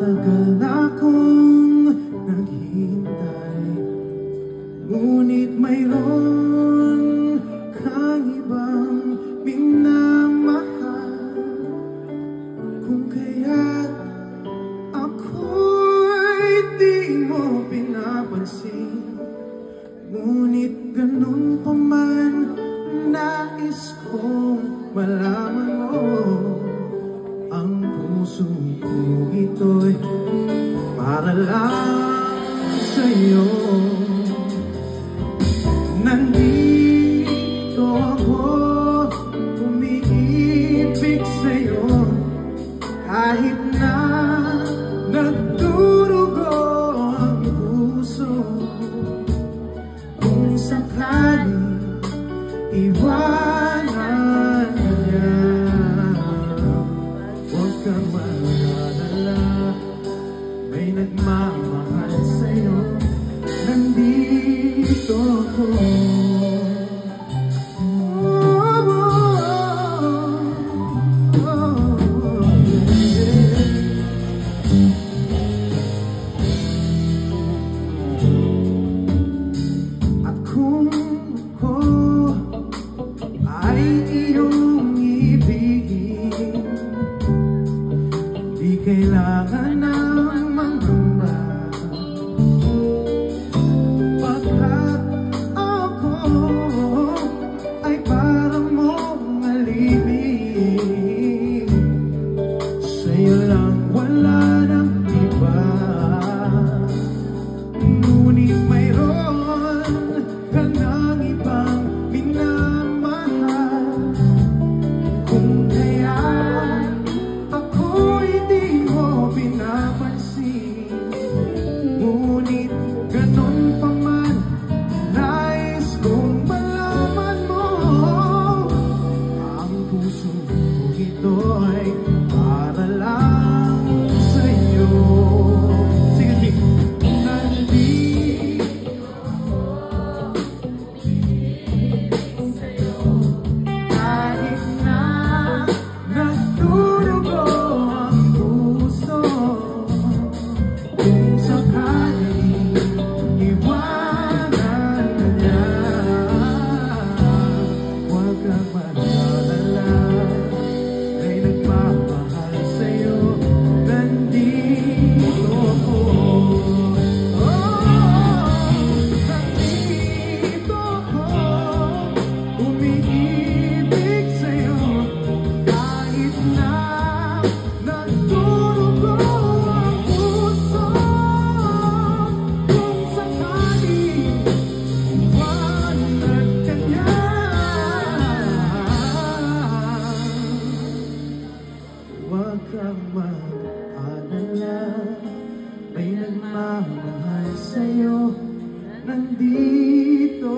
Matagal na akong naghihintay, ngunit mayroon kang ibang minamahal. Kung kaya't ako'y di mo pinapansin, ngunit ganun pa man nais kong malaman mo. Ang puso ko ito'y para lang sa'yo. Nandito ako, umiibig sa'yo, kahit na nagdurugo ang puso. Kung sakaling iwanan ka niya, huwag kang mag-alala, may nagmamahal sa'yo. Nandito ako. At kung ako ay iyong ibigin, di kailangan ng mangamba, pagkat ako ay parang mong alibig. Sa'yo lang, wala nang iba, ngunit mayroon ka ng ibang minamahal. Kung kaya ako'y di mo pinapansin, ngunit ganun pa man nais kong malaman mo. Ang puso ko ito ay para lang sa'yo. Sige, nandito kahit na nagdurugo ang puso. Kung sakaling iwanan ka niya, huwag kang mag-alala, may nagmamahal sa'yo. Nandito ako. Nandito ako, umiibig sa'yo, kahit na nagdurugo ang puso. Kung sakaling iwanan ka niya, huwag kang mag-alala, may nagmamahal sa'yo. Nandito